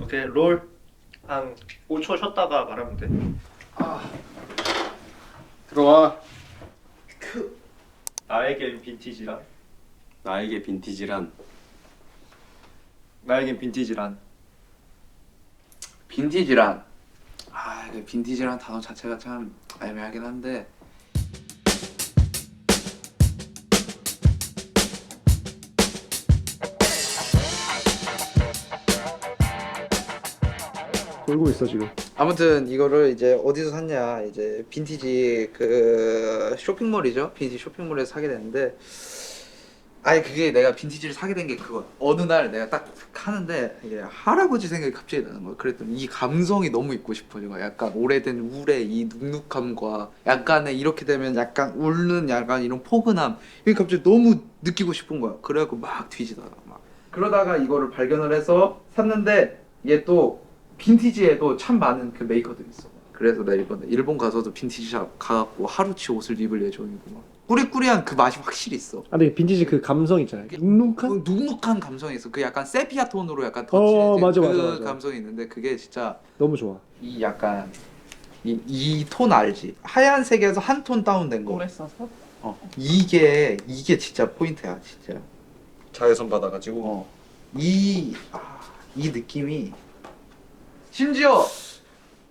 오케이 롤 한 5초 쉬었다가 말하면 돼. 들어와. 나에겐 빈티지란? 나에게 빈티지란 나에겐 빈티지란? 빈티지란 이게 빈티지란 단어 자체가 참 애매하긴 한데 돌고 있어 지금. 아무튼 이거를 이제 어디서 샀냐 이제 빈티지 그 쇼핑몰이죠 빈티지 쇼핑몰에서 사게 됐는데 아니 그게 내가 빈티지를 사게 된 게 그거 어느 날 내가 딱 하는데 이게 할아버지 생각이 갑자기 나는 거야. 그랬더니 이 감성이 너무 있고 싶어진 거야. 약간 오래된 울의 이 눅눅함과 약간의 이렇게 되면 약간 울는 약간 이런 포근함 이게 갑자기 너무 느끼고 싶은 거야. 그래갖고 막 뒤지다가 막 그러다가 이거를 발견을 해서 샀는데 얘 또 빈티지에도 참 많은 그 메이커들이 있어. 그래서 나 이번에 일본 가서도 빈티지 샵 가갖고 하루치 옷을 입을 예정이고 막 꾸리꾸리한 그 맛이 확실히 있어. 아 근데 빈티지 그 감성 있잖아요. 눅눅한? 그 눅눅한 감성이 있어. 그 약간 세피아 톤으로 약간 덧칠해진 맞아, 그 맞아, 맞아. 감성이 있는데 그게 진짜 너무 좋아. 이 약간 이 톤 알지? 하얀색에서 한 톤 다운된 거. 오래 써서? 이게 진짜 포인트야 진짜. 자외선 받아가지고. 이 느낌이 심지어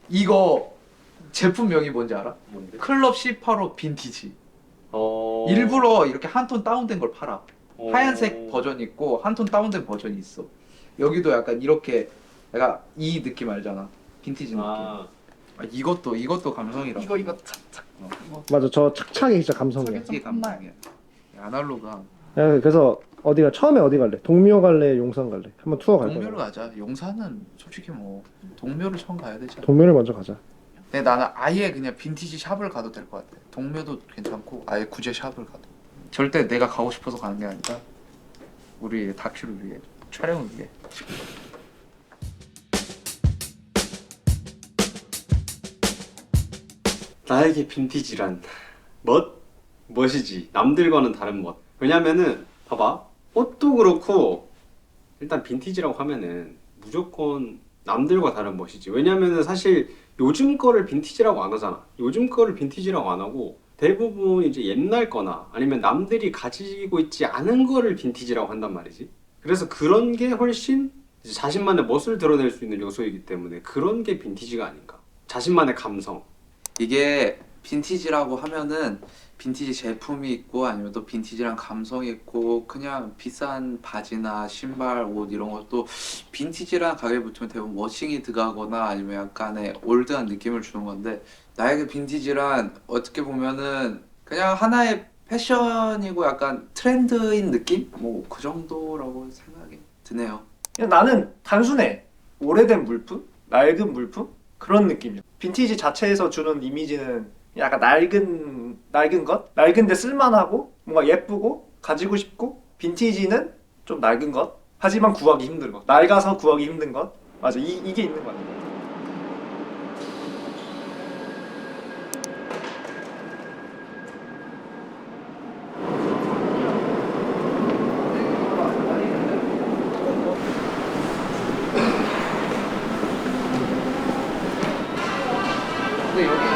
이거 제품명이 뭔지 알아? 뭔데? 클럽 C85 빈티지. 어... 일부러 이렇게 한 톤 다운된 걸 팔아. 어... 하얀색 버전 있고 한 톤 다운된 버전이 있어. 여기도 약간 이렇게 약간 이 느낌 알잖아. 빈티지 느낌. 이것도 감성이라. 이거 착착. 맞아, 저 착착이 진짜 감성이야. 이게 감성이야. 아날로그한. 야, 그래서 어디가 처음에 어디 갈래? 동묘 갈래? 용산 갈래? 한번 투어 갈 동묘를 거야. 가자. 용산은 솔직히 뭐 동묘를 처음 가야 되잖아. 동묘를 먼저 가자. 근데 나는 아예 그냥 빈티지 샵을 가도 될 것 같아. 동묘도 괜찮고 아예 구제 샵을 가도. 절대 내가 가고 싶어서 가는 게 아니라 우리 다큐를 위해 촬영을 위해. 나에게 빈티지란 멋이지. 남들과는 다른 멋. 왜냐면은 봐봐, 옷도 그렇고 일단 빈티지라고 하면은 무조건 남들과 다른 멋이지. 왜냐면은 사실 요즘 거를 빈티지라고 안 하잖아. 요즘 거를 빈티지라고 안 하고 대부분 이제 옛날 거나 아니면 남들이 가지고 있지 않은 거를 빈티지라고 한단 말이지. 그래서 그런 게 훨씬 이제 자신만의 멋을 드러낼 수 있는 요소이기 때문에 그런 게 빈티지가 아닌가. 자신만의 감성. 이게 빈티지라고 하면은 빈티지 제품이 있고 아니면 또 빈티지랑 감성이 있고 그냥 비싼 바지나 신발, 옷 이런 것도 빈티지랑 가게 붙으면 대부분 워싱이 들어가거나 아니면 약간의 올드한 느낌을 주는 건데 나에게 빈티지란 어떻게 보면은 그냥 하나의 패션이고 약간 트렌드인 느낌? 뭐 그 정도라고 생각이 드네요. 그냥 나는 단순해. 오래된 물품? 낡은 물품? 그런 느낌이야. 빈티지 자체에서 주는 이미지는 약간 낡은 것? 낡은데 쓸만하고 뭔가 예쁘고 가지고 싶고 빈티지는 좀 낡은 것? 하지만 구하기 힘든 것. 낡아서 구하기 힘든 것? 맞아. 이게 있는 것 같아. 근데 여기는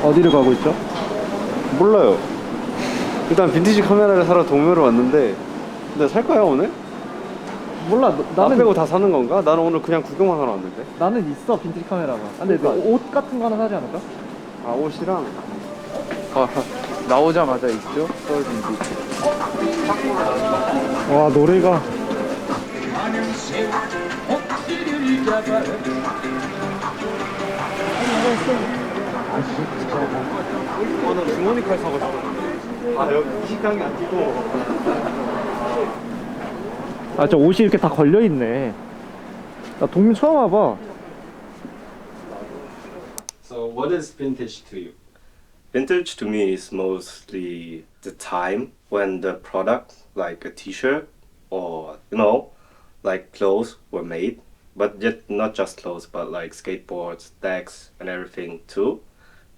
어디를 가고 있죠? 몰라요. 일단 빈티지 카메라를 사러 동묘를 왔는데 근데 살까요 오늘? 몰라. 나 나는 빼고 다 사는 건가? 나는 오늘 그냥 구경만 하러 왔는데. 나는 있어 빈티지 카메라가. 근데 그러니까. 옷 같은 거 하나 사지 않을까? 아 옷이랑 나오자마자 있죠? 서울 빈티지. 와 노래가. 나 주머니 칼 사고 싶었는데. 아 여기 이 식당이 안 끼고. 아 저 옷이 이렇게 다 걸려 있네. 나 동묘 처음 와봐. So what is vintage to you? Vintage to me is mostly the time when the product, like a t-shirt or, like clothes were made. But yet not just clothes, but like skateboards, decks, and everything too.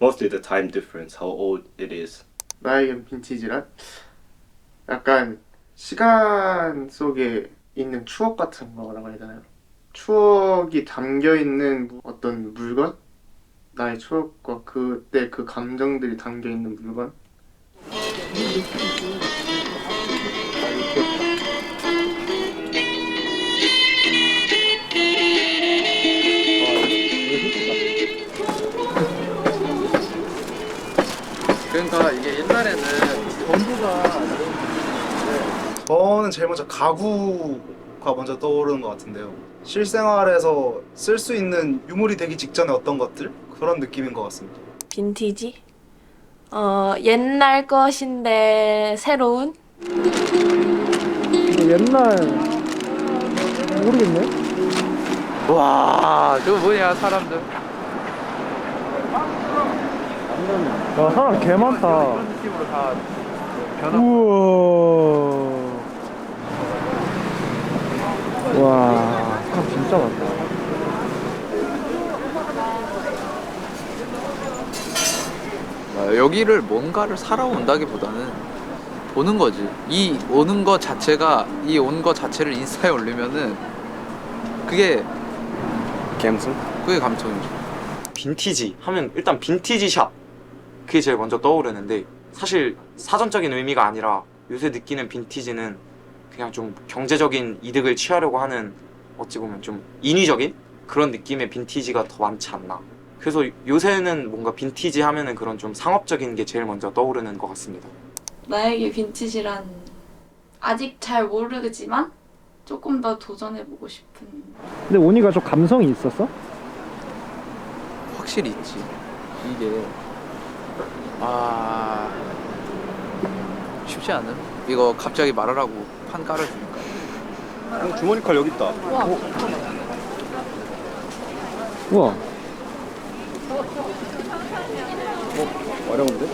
Mostly the time difference, how old it is. 나에겐 빈티지란 약간 시간 속에 있는 추억 같은 거라고 해야 되나요? 추억이 담겨 있는 어떤 물건? 나의 추억과 그때 그 감정들이 담겨 있는 물건? 그러니까 이게 옛날에는 전부가 저는 제일 먼저 가구가 먼저 떠오르는 것 같은데요. 실생활에서 쓸 수 있는 유물이 되기 직전에 어떤 것들? 그런 느낌인 것 같습니다. 빈티지? 옛날 것인데 새로운? 근데 옛날 모르겠네. 와 저거 뭐냐 사람들. 야 사람 개 많다. 그런 느낌으로 다 변하고. 우와. 와 사람 진짜 많다. 여기를 뭔가를 사러 온다기보다는 보는 거지. 이 오는 거 자체가 이 온 거 자체를 인스타에 올리면은 그게 감성? 그게 감성이죠. 빈티지 하면 일단 빈티지 샵 그게 제일 먼저 떠오르는데 사실 사전적인 의미가 아니라 요새 느끼는 빈티지는 그냥 좀 경제적인 이득을 취하려고 하는 어찌 보면 좀 인위적인 그런 느낌의 빈티지가 더 많지 않나. 그래서 요새는 뭔가 빈티지 하면은 그런 좀 상업적인 게 제일 먼저 떠오르는 것 같습니다. 나에게 빈티지란 아직 잘 모르겠지만 조금 더 도전해보고 싶은. 근데 오니가 좀 감성이 있었어? 확실히 있지. 이게 쉽지 않은. 이거 갑자기 말하라고 판 깔아주니까. 주머니 칼 여기 있다. 우와. 어려운데?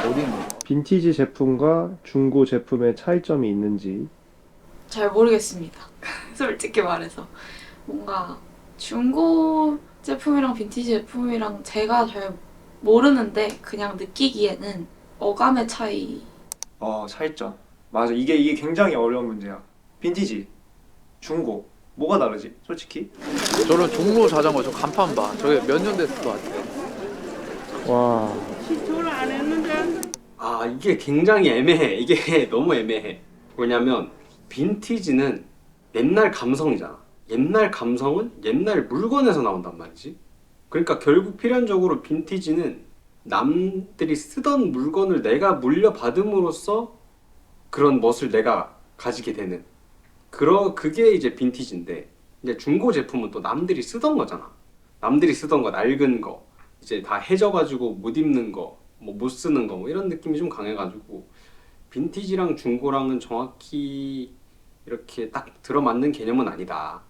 어디 있는? 빈티지 제품과 중고 제품의 차이점이 있는지. 잘 모르겠습니다. 솔직히 말해서 뭔가 중고 제품이랑 빈티지 제품이랑 제가 잘 모르는데 그냥 느끼기에는 어감의 차이. 차이점. 맞아. 이게 굉장히 어려운 문제야. 빈티지, 중고 뭐가 다르지? 솔직히. 저런 종로 자전거 저 간판 봐. 저게 몇 년 됐을 것 같아. 와. 이게 굉장히 애매해. 이게 너무 애매해. 왜냐면 빈티지는 옛날 감성이잖아. 옛날 감성은 옛날 물건에서 나온단 말이지. 그러니까 결국 필연적으로 빈티지는 남들이 쓰던 물건을 내가 물려받음으로써 그런 멋을 내가 가지게 되는 그게 이제 빈티지인데, 이제 중고 제품은 또 남들이 쓰던 거잖아. 남들이 쓰던 거, 낡은 거, 이제 다 해져가지고 못 입는 거, 뭐 못 쓰는 거, 뭐 이런 느낌이 좀 강해가지고 빈티지랑 중고랑은 정확히 이렇게 딱 들어맞는 개념은 아니다.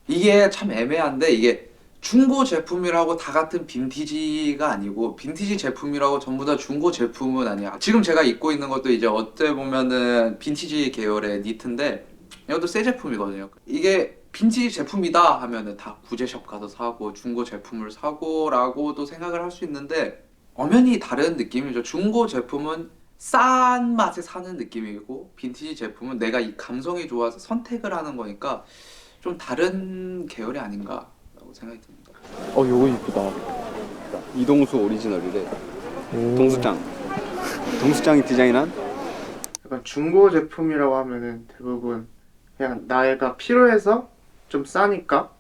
이게 참 애매한데 이게 중고 제품이라고 다 같은 빈티지가 아니고 빈티지 제품이라고 전부 다 중고 제품은 아니야. 지금 제가 입고 있는 것도 이제 어떻게 보면은 빈티지 계열의 니트인데 이것도 새 제품이거든요. 이게 빈티지 제품이다 하면은 다 구제숍 가서 사고 중고 제품을 사고라고도 생각을 할 수 있는데 엄연히 다른 느낌이죠. 중고 제품은 싼 맛에 사는 느낌이고 빈티지 제품은 내가 이 감성이 좋아서 선택을 하는 거니까 좀 다른 계열이 아닌가라고 생각이 듭니다. 요거 이쁘다. 이동수 오리지널이래. 오. 동수장이 디자인한? 약간 중고 제품이라고 하면은 대부분 그냥 나이가 필요해서 좀 싸니까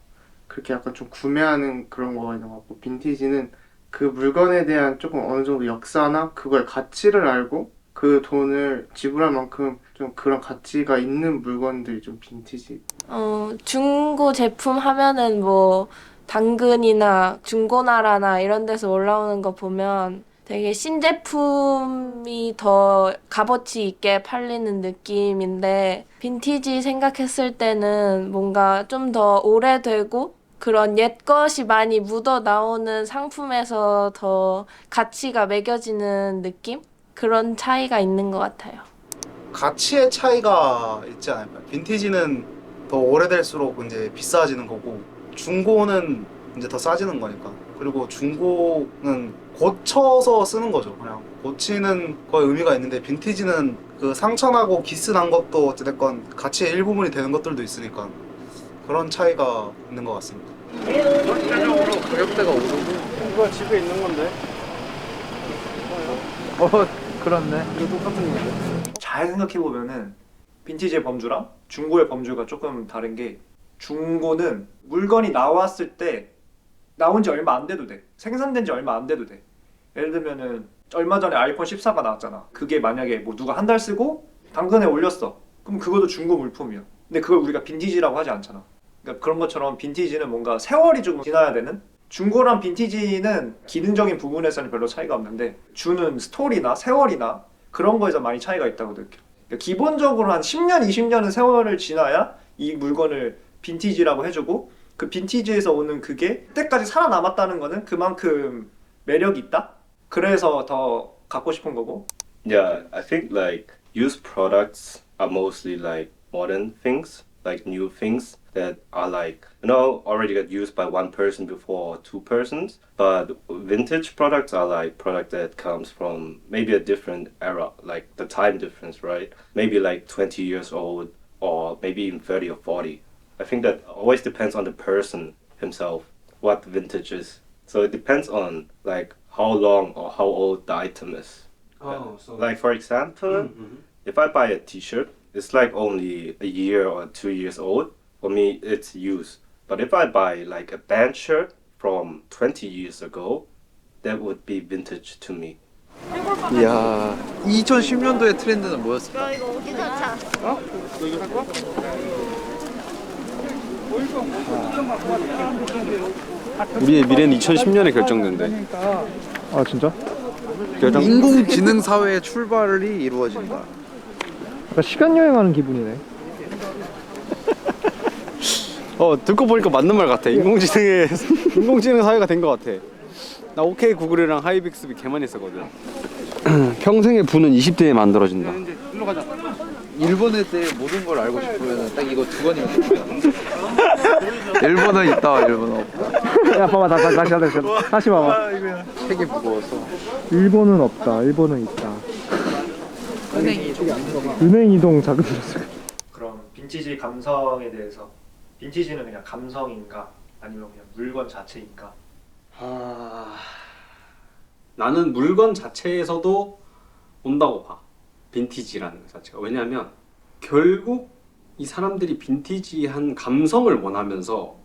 그렇게 약간 좀 구매하는 그런 거가 있는 것 같고, 빈티지는 그 물건에 대한 조금 어느 정도 역사나 그거의 가치를 알고 그 돈을 지불할 만큼 좀 그런 가치가 있는 물건들이 좀 빈티지. 중고 제품 하면은 뭐 당근이나 중고나라나 이런 데서 올라오는 거 보면 되게 신제품이 더 값어치 있게 팔리는 느낌인데, 빈티지 생각했을 때는 뭔가 좀 더 오래되고 그런 옛것이 많이 묻어 나오는 상품에서 더 가치가 매겨지는 느낌? 그런 차이가 있는 것 같아요. 가치의 차이가 있지 않을까요? 빈티지는 더 오래될수록 이제 비싸지는 거고 중고는 이제 더 싸지는 거니까. 그리고 중고는 고쳐서 쓰는 거죠. 그냥 고치는 거에 의미가 있는데 빈티지는 그 그 상처나고 기스 난 것도 어찌됐건 가치의 일부분이 되는 것들도 있으니까 그런 차이가 있는 것 같습니다. 전체적으로 가격대가 오르고. 이거 집에 있는 건데. 그렇네. 이거 똑같은 건데. 잘 생각해 보면은 빈티지의 범주랑 중고의 범주가 조금 다른 게 중고는 물건이 나왔을 때 나온 지 얼마 안 돼도 돼. 생산된 지 얼마 안 돼도 돼. 예를 들면은 얼마 전에 아이폰 14가 나왔잖아. 그게 만약에 뭐 누가 한 달 쓰고 당근에 올렸어. 그럼 그것도 중고 물품이야. 근데 그걸 우리가 빈티지라고 하지 않잖아. 그러니까 그런 것처럼 빈티지는 뭔가 세월이 좀 지나야 되는? 중고랑 빈티지는 기능적인 부분에서는 별로 차이가 없는데 주는 스토리나 세월이나 그런 거에서 많이 차이가 있다고 느껴. 그러니까 기본적으로 한 10년, 20년은 세월을 지나야 이 물건을 빈티지라고 해주고 그 빈티지에서 오는 그게 그때까지 살아남았다는 거는 그만큼 매력이 있다? 그래서 더 갖고 싶은 거고. Yeah, I think like used products are mostly like modern things, like new things that are like, you know, already got used by one person before two persons. But vintage products are like product that comes from maybe a different era, like the time difference, right? Maybe like 20 years old or maybe even 30 or 40. I think that always depends on the person himself, what vintage is. So it depends on like how long or how old the item is. Oh, so Like for example, if I buy a T-shirt, it's like only a year or 2 years old. For me, it's used. But if I buy like a band shirt from 20 years ago, that would be vintage to me. 이야, 2010년도의 트렌드는 뭐였을까? 우리의 미래는 2010년에 결정된대. 아 진짜? 인공지능 사회의 출발이 이루어진다. 약간 시간 여행하는 기분이네. 듣고 보니까 맞는 말 같아. 인공지능 사회가 된 것 같아. 나 OK 구글이랑 하이빅스비 개 많이 쓰거든. 평생의 부는 20대에 만들어진다. 일본에 대해 모든 걸 알고 싶으면 딱 이거 두 권이면 됩니다. 일본은 있다, 일본은 없다. 야 봐봐 다시 봐봐. 책이 무거워서. 일본은 없다. 일본은 있다. 은행 이동 자금 들었어. 그럼 빈티지 감성에 대해서 빈티지는 그냥 감성인가 아니면 그냥 물건 자체인가? 나는 물건 자체에서도 온다고 봐. 빈티지라는 것 자체가. 왜냐하면 결국 이 사람들이 빈티지한 감성을 원하면서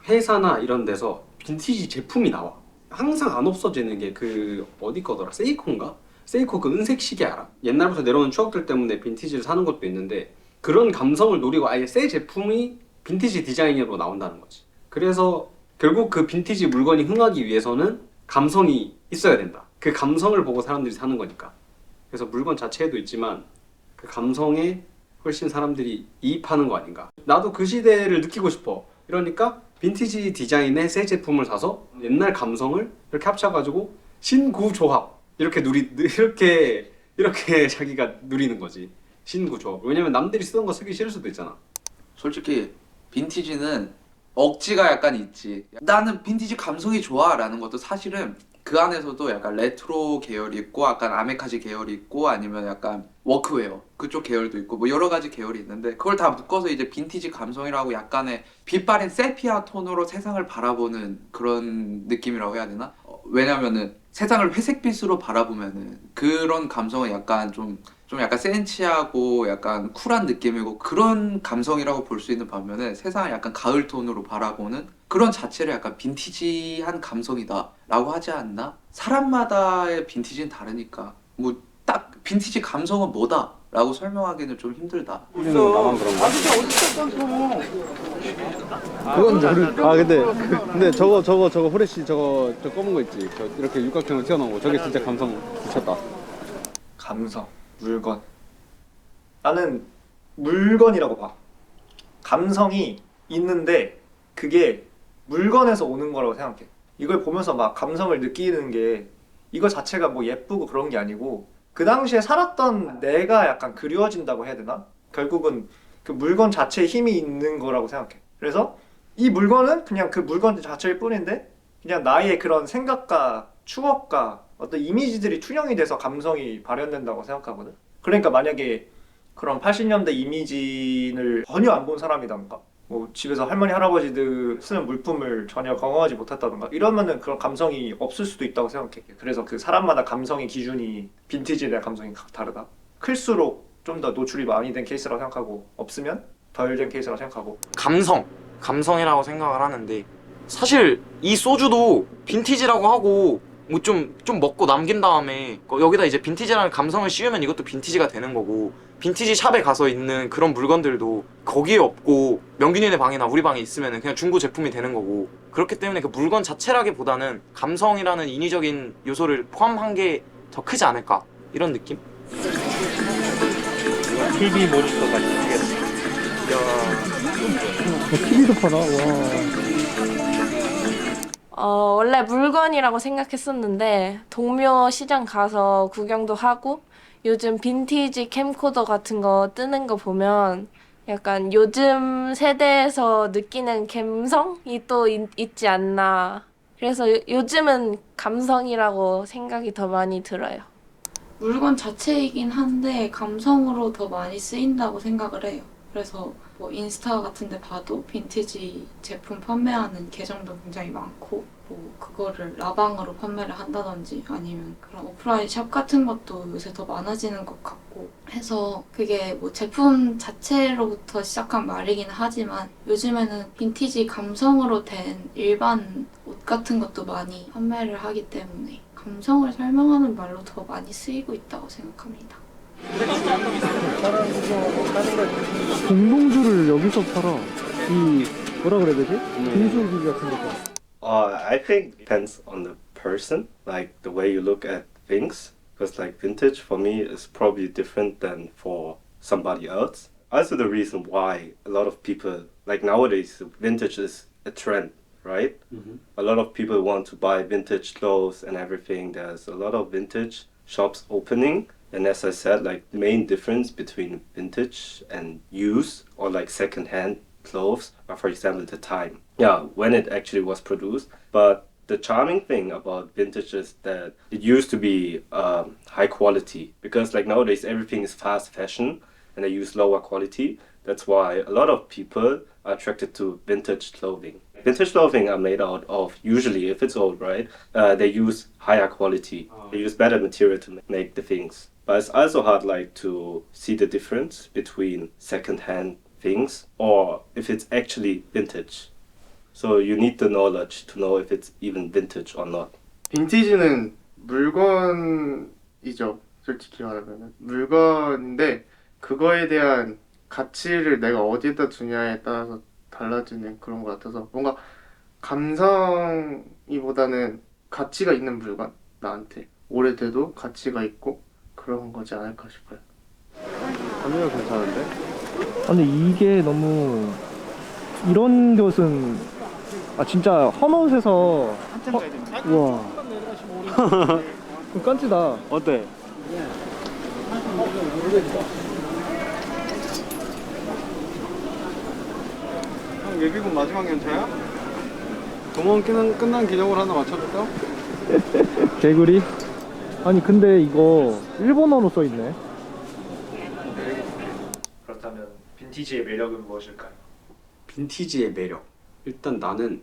회사나 이런 데서 빈티지 제품이 나와. 항상 안 없어지는 게 그 어디 거더라? 세이코인가? 세이코 그 은색 시계 알아? 옛날부터 내려오는 추억들 때문에 빈티지를 사는 것도 있는데 그런 감성을 노리고 아예 새 제품이 빈티지 디자인으로 나온다는 거지. 그래서 결국 그 빈티지 물건이 흥하기 위해서는 감성이 있어야 된다. 그 감성을 보고 사람들이 사는 거니까. 그래서 물건 자체에도 있지만 그 감성에 훨씬 사람들이 이입하는 거 아닌가. 나도 그 시대를 느끼고 싶어. 이러니까 빈티지 디자인의 새 제품을 사서 옛날 감성을 이렇게 합쳐가지고 신구조합 이렇게 자기가 누리는 거지. 신구조합. 왜냐면 남들이 쓰던 거 쓰기 싫을 수도 있잖아. 솔직히 빈티지는 억지가 약간 있지. 나는 빈티지 감성이 좋아 라는 것도 사실은 그 안에서도 약간 레트로 계열이 있고 약간 아메카지 계열이 있고 아니면 약간 워크웨어 그쪽 계열도 있고 뭐 여러 가지 계열이 있는데 그걸 다 묶어서 이제 빈티지 감성이라고 약간의 빛바랜 세피아 톤으로 세상을 바라보는 그런 느낌이라고 해야 되나? 왜냐면은 세상을 회색빛으로 바라보면은 그런 감성은 약간 좀 약간 센치하고 약간 쿨한 느낌이고 그런 감성이라고 볼 수 있는 반면에 세상을 약간 가을 톤으로 바라보는 그런 자체를 약간 빈티지한 감성이다 라고 하지 않나? 사람마다의 빈티지는 다르니까 뭐 딱 빈티지 감성은 뭐다 라고 설명하기는 좀 힘들다. 나만 그런가? 그건 모르. 근데 저거 후레쉬 저 검은 거 있지. 저 이렇게 육각형으로 튀어나온 거. 저게 진짜 감성 미쳤다. 감성, 물건. 나는 물건이라고 봐. 감성이 있는데 그게 물건에서 오는 거라고 생각해. 이걸 보면서 막 감성을 느끼는 게 이거 자체가 뭐 예쁘고 그런 게 아니고 그 당시에 살았던 내가 약간 그리워진다고 해야 되나? 결국은 그 물건 자체에 힘이 있는 거라고 생각해. 그래서 이 물건은 그냥 그 물건 자체일 뿐인데 그냥 나의 그런 생각과 추억과 어떤 이미지들이 투영이 돼서 감성이 발현된다고 생각하거든. 그러니까 만약에 그런 80년대 이미진을 전혀 안 본 사람이던가 뭐 집에서 할머니 할아버지들 쓰는 물품을 전혀 경험하지 못했다던가 이러면은 그런 감성이 없을 수도 있다고 생각해. 그래서 그 사람마다 감성의 기준이 빈티지에 대한 감성이 다르다. 클수록 좀 더 노출이 많이 된 케이스라고 생각하고 없으면 덜 된 케이스라고 생각하고. 감성이라고 생각을 하는데 사실 이 소주도 빈티지라고 하고 뭐 좀 먹고 남긴 다음에 여기다 이제 빈티지라는 감성을 씌우면 이것도 빈티지가 되는 거고, 빈티지 샵에 가서 있는 그런 물건들도 거기에 없고 명균이네 방이나 우리 방에 있으면 그냥 중고 제품이 되는 거고, 그렇기 때문에 그 물건 자체라기보다는 감성이라는 인위적인 요소를 포함한 게 더 크지 않을까 이런 느낌? TV 모니터가 있겠어. TV도 팔아. 와. 원래 물건이라고 생각했었는데 동묘 시장 가서 구경도 하고 요즘 빈티지 캠코더 같은 거 뜨는 거 보면 약간 요즘 세대에서 느끼는 감성이 또 있지 않나. 그래서 요즘은 감성이라고 생각이 더 많이 들어요. 물건 자체이긴 한데 감성으로 더 많이 쓰인다고 생각을 해요. 그래서 뭐 인스타 같은 데 봐도 빈티지 제품 판매하는 계정도 굉장히 많고, 뭐 그거를 라방으로 판매를 한다든지 아니면 그런 오프라인 샵 같은 것도 요새 더 많아지는 것 같고 해서 그게 뭐 제품 자체로부터 시작한 말이긴 하지만 요즘에는 빈티지 감성으로 된 일반 옷 같은 것도 많이 판매를 하기 때문에 감성을 설명하는 말로 더 많이 쓰이고 있다고 생각합니다. 공동주를 여기서 팔아. 이 뭐라 그래야 되지? 빙수기기 같은 거. I think it depends on the person, like the way you look at things. Because like vintage for me is probably different than for somebody else. Also the reason why a lot of people, like nowadays, vintage is a trend, right? A lot of people want to buy vintage clothes and everything. There's a lot of vintage shops opening. And as I said, like the main difference between vintage and used or like second-hand clothes are, for example, the time. Yeah, when it actually was produced. But the charming thing about vintage is that it used to be high quality, because like nowadays everything is fast fashion and they use lower quality. That's why a lot of people are attracted to vintage clothing. Vintage clothing are made out of, usually if it's old, right, they use higher quality. They use better material to make the things. But it's also hard like to see the difference between second-hand things or if it's actually vintage. So you need the knowledge to know if it's even vintage or not. 빈티지는 물건이죠. 솔직히 말하면 물건인데 그거에 대한 가치를 내가 어디에다 두냐에 따라서 달라지는 그런 것 같아서 뭔가 감성이보다는 가치가 있는 물건, 나한테 오래돼도 가치가 있고 그런 거지 않을까 싶어요. 감미가 괜찮은데? 아니 이게 너무 이런 것은 진짜 헌옷에서 우와 깐지다. 어때? 형 예비군 마지막 연차야? 도망 끝난 기념으로 하나 맞춰줄까? 개구리? 아니 근데 이거 일본어로 써있네. 그렇다면 빈티지의 매력은 무엇일까요? 빈티지의 매력. 일단 나는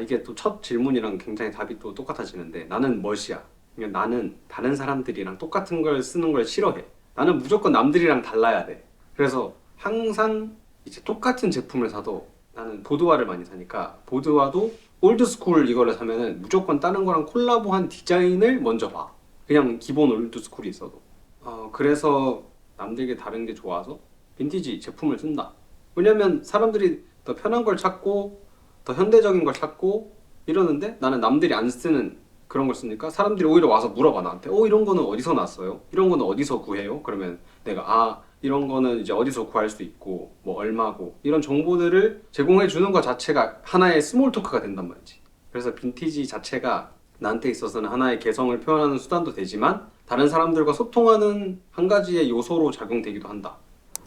이게 또 첫 질문이랑 굉장히 답이 또 똑같아지는데, 나는 멋이야. 그러니까 나는 다른 사람들이랑 똑같은 걸 쓰는 걸 싫어해. 나는 무조건 남들이랑 달라야 돼. 그래서 항상 이제 똑같은 제품을 사도 나는 보드화를 많이 사니까 보드화도 올드스쿨 이거를 사면은 무조건 다른 거랑 콜라보한 디자인을 먼저 봐. 그냥 기본 올드스쿨이 있어도. 그래서 남들게 다른 게 좋아서 빈티지 제품을 쓴다. 왜냐면 사람들이 더 편한 걸 찾고 더 현대적인 걸 찾고 이러는데 나는 남들이 안 쓰는 그런 걸 쓰니까 사람들이 오히려 와서 물어봐 나한테. 이런 거는 어디서 났어요? 이런 거는 어디서 구해요? 그러면 내가 이런 거는 이제 어디서 구할 수 있고 뭐 얼마고 이런 정보들을 제공해 주는 것 자체가 하나의 스몰 토크가 된단 말이지. 그래서 빈티지 자체가 나한테 있어서는 하나의 개성을 표현하는 수단도 되지만 다른 사람들과 소통하는 한 가지의 요소로 작용되기도 한다.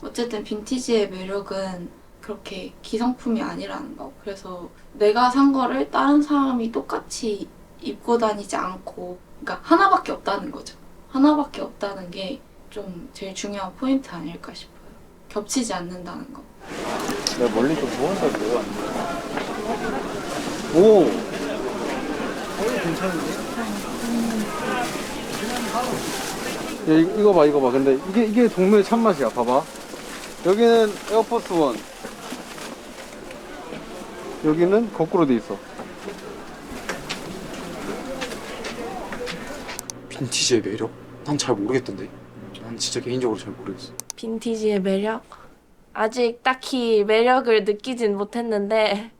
어쨌든 빈티지의 매력은 그렇게 기성품이 아니라는 거. 그래서 내가 산 거를 다른 사람이 똑같이 입고 다니지 않고, 그러니까 하나밖에 없다는 거죠. 하나밖에 없다는 게 좀 제일 중요한 포인트 아닐까 싶어요. 겹치지 않는다는 거. 내가 멀리 좀 누워서 보여. 오! 야, 이거 봐, 이거 봐. 근데 이게 동묘의 참맛이야. 봐봐. 여기는 에어포스 원. 여기는 거꾸로 돼 있어. 빈티지의 매력? 난 잘 모르겠던데. 난 진짜 개인적으로 잘 모르겠어. 빈티지의 매력? 아직 딱히 매력을 느끼진 못했는데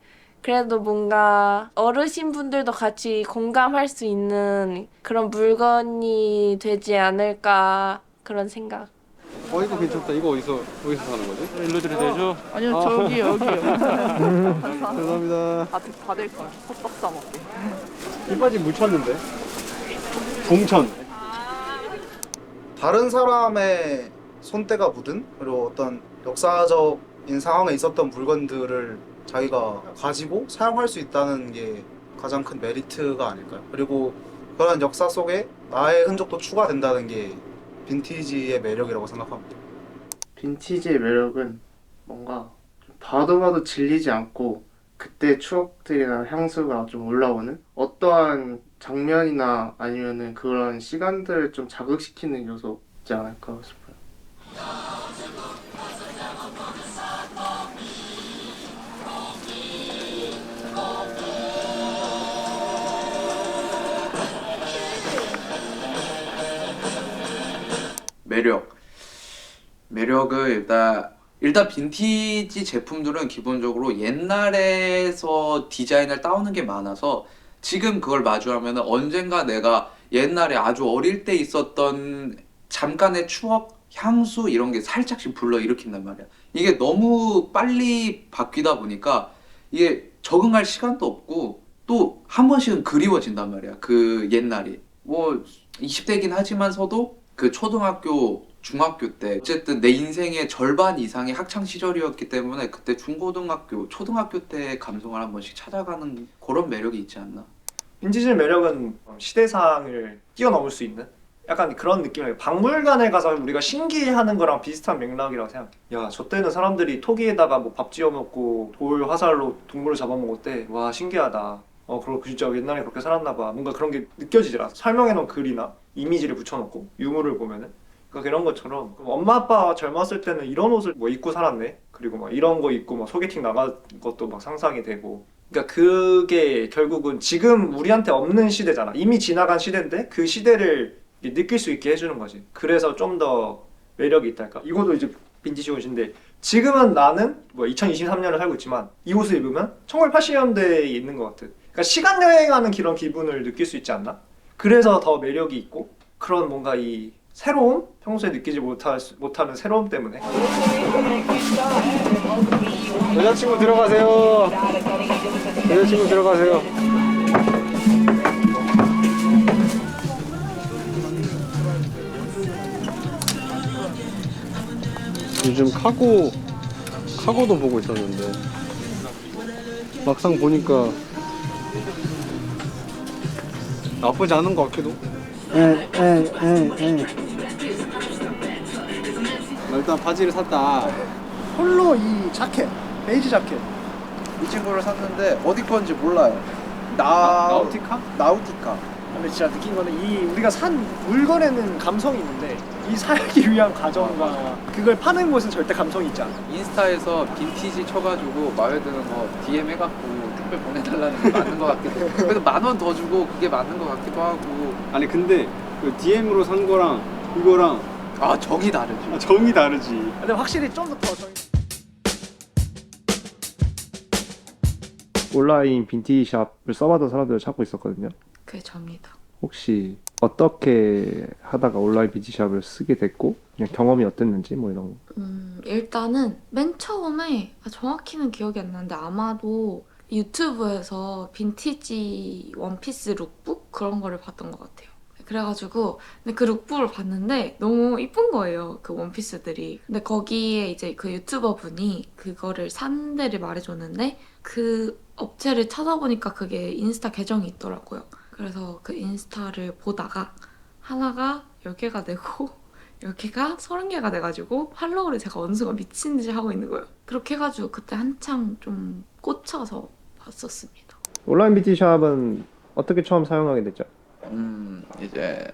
그래도 뭔가 어르신 분들도 같이 공감할 수 있는 그런 물건이 되지 않을까 그런 생각. 이거 괜찮다. 이거 어디서 사는 거지? 일로 드려도 되죠? 아니요 저기 여기요. 감사합니다. 받을 걸. 호떡 싸 먹게. 이빠지 묻혔는데? 붕천. 다른 사람의 손때가 묻은 그리고 어떤 역사적인 상황에 있었던 물건들을 자기가 가지고 사용할 수 있다는 게 가장 큰 메리트가 아닐까요? 그리고 그런 역사 속에 나의 흔적도 추가된다는 게 빈티지의 매력이라고 생각합니다. 빈티지의 매력은 뭔가 좀 봐도 질리지 않고 그때 추억들이나 향수가 좀 올라오는 어떠한 장면이나 아니면은 그런 시간들을 좀 자극시키는 요소지 않을까 싶어요. 매력을 일단 빈티지 제품들은 기본적으로 옛날에서 디자인을 따오는 게 많아서 지금 그걸 마주하면 언젠가 내가 옛날에 아주 어릴 때 있었던 잠깐의 추억, 향수 이런 게 살짝씩 불러일으킨단 말이야. 이게 너무 빨리 바뀌다 보니까 이게 적응할 시간도 없고 또 한 번씩은 그리워진단 말이야. 그 옛날이. 뭐 20대긴 하지만서도 그 초등학교, 중학교 때 어쨌든 내 인생의 절반 이상이 학창 시절이었기 때문에 그때 중고등학교, 초등학교 때의 감성을 한 번씩 찾아가는 그런 매력이 있지 않나. 빈티지의 매력은 시대상을 뛰어넘을 수 있는 약간 그런 느낌이에요. 박물관에 가서 우리가 신기해하는 거랑 비슷한 맥락이라고 생각해. 야, 저 때는 사람들이 토기에다가 뭐 밥 지어 먹고 돌 화살로 동물을 잡아먹었대. 와, 신기하다. 그리고 진짜 옛날에 그렇게 살았나 봐. 뭔가 그런 게 느껴지더라. 설명해놓은 글이나 이미지를 붙여놓고 유물을 보면은. 그러니까 그런 것처럼 엄마 아빠 젊었을 때는 이런 옷을 뭐 입고 살았네. 그리고 막 이런 거 입고 막 소개팅 나간 것도 막 상상이 되고. 그러니까 그게 결국은 지금 우리한테 없는 시대잖아. 이미 지나간 시대인데 그 시대를 느낄 수 있게 해주는 거지. 그래서 좀 더 매력이 있달까. 이것도 이제 빈티지 옷인데 지금은 나는 뭐 2023년을 살고 있지만 이 옷을 입으면 1980년대에 있는 것 같아. 그러니까 시간 여행하는 그런 기분을 느낄 수 있지 않나? 그래서 더 매력이 있고 그런 뭔가 이 새로움? 평소에 느끼지 못하는 새로움 때문에. 여자친구 들어가세요. 여자친구 들어가세요. 요즘 카고도 보고 있었는데 막상 보니까 나쁘지 않은 것 같기도. 나 일단 바지를 샀다. 홀로 이 자켓, 베이지 자켓. 이 친구를 샀는데 어디 건지 몰라요. 나우티카? 나우티카. 근데 진짜 느낀 거는 이 우리가 산 물건에는 감성이 있는데 이 살기 위한 과정과 그걸 파는 곳은 절대 감성이 있지 않아. 인스타에서 빈티지 쳐가지고 마음에 드는 거 DM 해갖고 택배 보내달라는 게 맞는 것 같기도 하고 그래도 10,000원 더 주고 그게 맞는 것 같기도 하고. 아니 근데 그 DM으로 산 거랑 이거랑 정이 다르지. 정이 다르지. 근데 확실히 좀 더 온라인 빈티지 샵을 써봤던 사람들을 찾고 있었거든요. 그게 접니다. 혹시 어떻게 하다가 온라인 빈티지 샵을 쓰게 됐고 그냥 경험이 어땠는지 뭐 이런 거. 일단은 맨 처음에 정확히는 기억이 안 나는데 아마도 유튜브에서 빈티지 원피스 룩북 그런 거를 봤던 것 같아요. 그래가지고 근데 그 룩북을 봤는데 너무 이쁜 거예요. 그 원피스들이. 근데 거기에 이제 그 유튜버 분이 그거를 산 데를 말해줬는데 그 업체를 찾아보니까 그게 인스타 계정이 있더라고요. 그래서 그 인스타를 보다가 하나가 10개가 되고 이렇게가 30개가 돼가지고 팔로우를 제가 원수가 미친 듯이 하고 있는 거예요. 그렇게 해가지고 그때 한창 좀 꽂혀서 봤었습니다. 온라인 뷰티샵은 어떻게 처음 사용하게 됐죠? 이제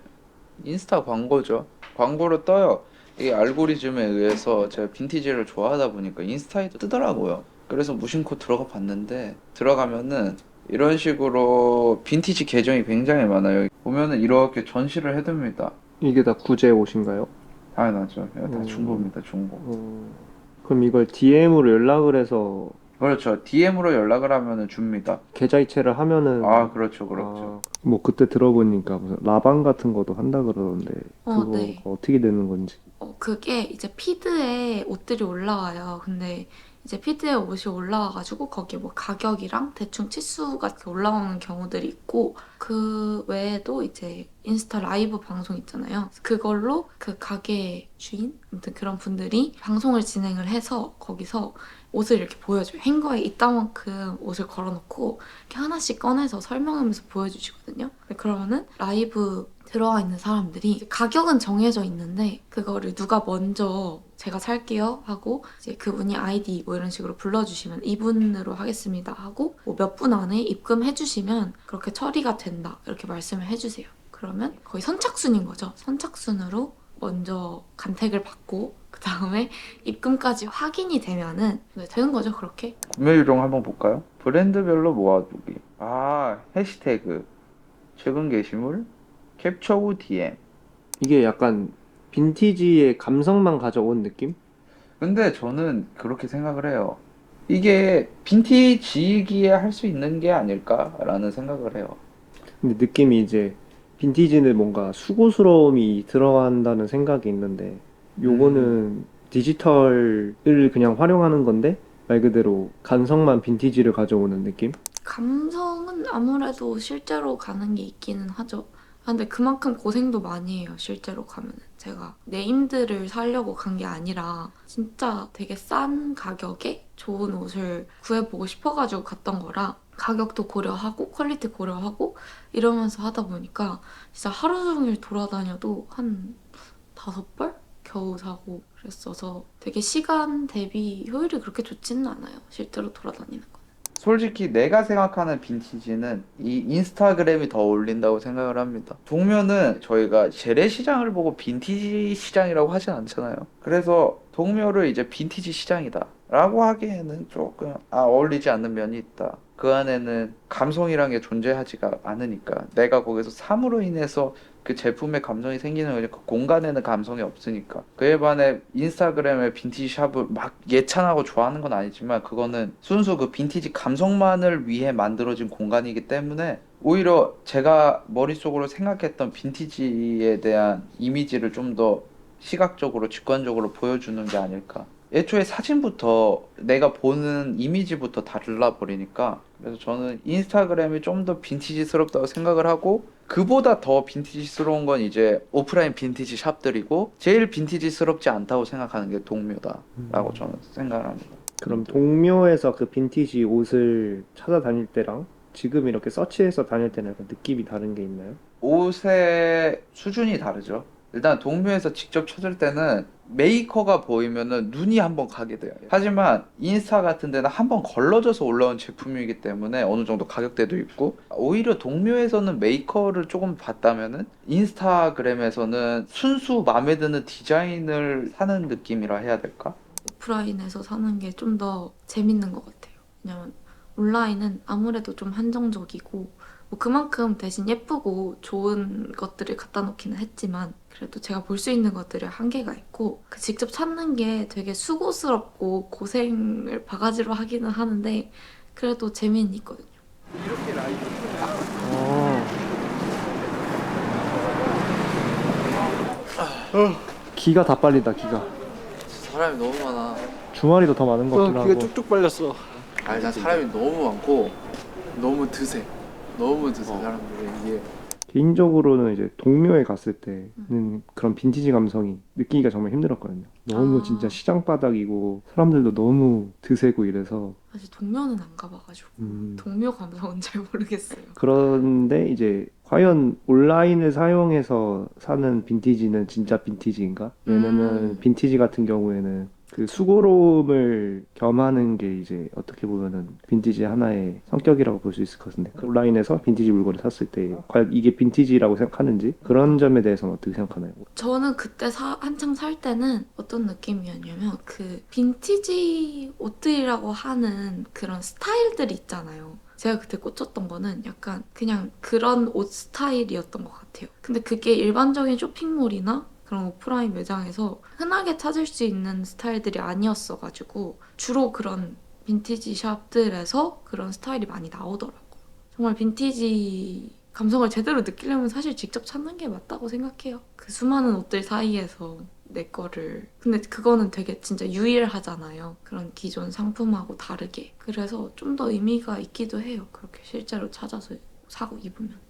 인스타 광고죠. 광고로 떠요. 이 알고리즘에 의해서 제가 빈티지를 좋아하다 보니까 인스타에도 뜨더라고요. 그래서 무심코 들어가 봤는데 들어가면은 이런 식으로 빈티지 계정이 굉장히 많아요. 보면은 이렇게 전시를 해둡니다. 이게 다 구제 옷인가요? 당연하죠. 이거 다 중고입니다. 중고. 그럼 이걸 DM으로 연락을 해서 그렇죠. DM으로 연락을 하면은 줍니다. 계좌 이체를 하면은 아, 그렇죠. 그렇죠. 뭐 그때 들어보니까 무슨 라방 같은 것도 한다 그러던데 그거 네. 어떻게 되는 건지. 그게 이제 피드에 옷들이 올라와요. 근데 이제 피드에 옷이 올라와가지고 거기에 뭐 가격이랑 대충 치수가 이렇게 올라오는 경우들이 있고 그 외에도 이제 인스타 라이브 방송 있잖아요. 그걸로 그 가게 주인? 아무튼 그런 분들이 방송을 진행을 해서 거기서 옷을 이렇게 보여줘요. 행거에 이따만큼 옷을 걸어놓고 이렇게 하나씩 꺼내서 설명하면서 보여주시거든요. 그러면은 라이브 들어와 있는 사람들이 가격은 정해져 있는데 그거를 누가 먼저 제가 살게요 하고 이제 그분이 아이디 뭐 이런 식으로 불러주시면 이분으로 하겠습니다 하고 뭐 몇 분 안에 입금해주시면 그렇게 처리가 된다 이렇게 말씀을 해주세요. 그러면 거의 선착순인 거죠. 선착순으로 먼저 간택을 받고 그 다음에 입금까지 확인이 되면은 되는 거죠. 그렇게. 구매 요령 한번 볼까요? 브랜드별로 모아두기. 해시태그, 최근 게시물, 캡처 후 DM. 이게 약간 빈티지의 감성만 가져온 느낌? 근데 저는 그렇게 생각을 해요. 이게 빈티지이기에 할 수 있는 게 아닐까라는 생각을 해요. 근데 느낌이 이제 빈티지는 뭔가 수고스러움이 들어간다는 생각이 있는데 요거는 디지털을 그냥 활용하는 건데 말 그대로 감성만 빈티지를 가져오는 느낌? 감성은 아무래도 실제로 가는 게 있기는 하죠. 근데 그만큼 고생도 많이 해요. 실제로 가면은. 제가 네임들을 사려고 간 게 아니라 진짜 되게 싼 가격에 좋은 옷을 구해보고 싶어가지고 갔던 거라 가격도 고려하고 퀄리티 고려하고 이러면서 하다 보니까 진짜 하루 종일 돌아다녀도 한 5벌? 겨우 사고 그랬어서 되게 시간 대비 효율이 그렇게 좋지는 않아요. 실제로 돌아다니는 거. 솔직히 내가 생각하는 빈티지는 이 인스타그램이 더 어울린다고 생각을 합니다. 동묘는 저희가 재래시장을 보고 빈티지 시장이라고 하진 않잖아요. 그래서 동묘를 이제 빈티지 시장이다 라고 하기에는 조금 어울리지 않는 면이 있다. 그 안에는 감성이란 게 존재하지가 않으니까 내가 거기서 삼으로 인해서 그 제품에 감성이 생기는 거니까 공간에는 감성이 없으니까. 그에 반해 인스타그램의 빈티지 샵을 막 예찬하고 좋아하는 건 아니지만 그거는 순수 그 빈티지 감성만을 위해 만들어진 공간이기 때문에 오히려 제가 머릿속으로 생각했던 빈티지에 대한 이미지를 좀 더 시각적으로 직관적으로 보여주는 게 아닐까. 애초에 사진부터 내가 보는 이미지부터 달라 버리니까 그래서 저는 인스타그램이 좀 더 빈티지스럽다고 생각을 하고 그보다 더 빈티지스러운 건 이제 오프라인 빈티지 샵들이고 제일 빈티지스럽지 않다고 생각하는 게 동묘다라고 저는 생각을 합니다. 그럼 동묘에서 그 빈티지 옷을 찾아다닐 때랑 지금 이렇게 서치해서 다닐 때는 약간 느낌이 다른 게 있나요? 옷의 수준이 다르죠. 일단 동묘에서 직접 찾을 때는 메이커가 보이면은 눈이 한번 가게 돼요. 하지만 인스타 같은 데는 한번 걸러져서 올라온 제품이기 때문에 어느 정도 가격대도 있고 오히려 동묘에서는 메이커를 조금 봤다면은 인스타그램에서는 순수 마음에 드는 디자인을 사는 느낌이라 해야 될까? 오프라인에서 사는 게 좀 더 재밌는 것 같아요. 왜냐면 온라인은 아무래도 좀 한정적이고 뭐 그만큼 대신 예쁘고 좋은 것들을 갖다 놓기는 했지만 그래도 제가 볼 수 있는 것들이 한계가 있고 그 직접 찾는 게 되게 수고스럽고 고생을 바가지로 하기는 하는데 그래도 재미는 있거든요. 기가 다 빨리다 기가. 사람이 너무 많아. 주말이 더 많은 것 같기도 하고. 쭉쭉 빨렸어. 일단 사람이 너무 많고 너무 드세. 너무 드세 사람들이 이게. 개인적으로는 이제 동묘에 갔을 때는 그런 빈티지 감성이 느끼기가 정말 힘들었거든요. 너무 진짜 시장 바닥이고 사람들도 너무 드세고 이래서. 사실 동묘는 안 가봐가지고 동묘 감성은 잘 모르겠어요. 그런데 이제 과연 온라인을 사용해서 사는 빈티지는 진짜 빈티지인가? 왜냐면 빈티지 같은 경우에는 그 수고로움을 겸하는 게 이제 어떻게 보면은 빈티지 하나의 성격이라고 볼 수 있을 것 같은데 온라인에서 빈티지 물건을 샀을 때 과연 이게 빈티지라고 생각하는지 그런 점에 대해서는 어떻게 생각하나요? 저는 그때 한창 살 때는 어떤 느낌이었냐면 그 빈티지 옷들이라고 하는 그런 스타일들이 있잖아요. 제가 그때 꽂혔던 거는 약간 그냥 그런 옷 스타일이었던 것 같아요. 근데 그게 일반적인 쇼핑몰이나 그런 오프라인 매장에서 흔하게 찾을 수 있는 스타일들이 아니었어가지고 주로 그런 빈티지 샵들에서 그런 스타일이 많이 나오더라고요. 정말 빈티지 감성을 제대로 느끼려면 사실 직접 찾는 게 맞다고 생각해요. 그 수많은 옷들 사이에서 내 거를. 근데 그거는 되게 진짜 유일하잖아요. 그런 기존 상품하고 다르게. 그래서 좀 더 의미가 있기도 해요. 그렇게 실제로 찾아서 사고 입으면.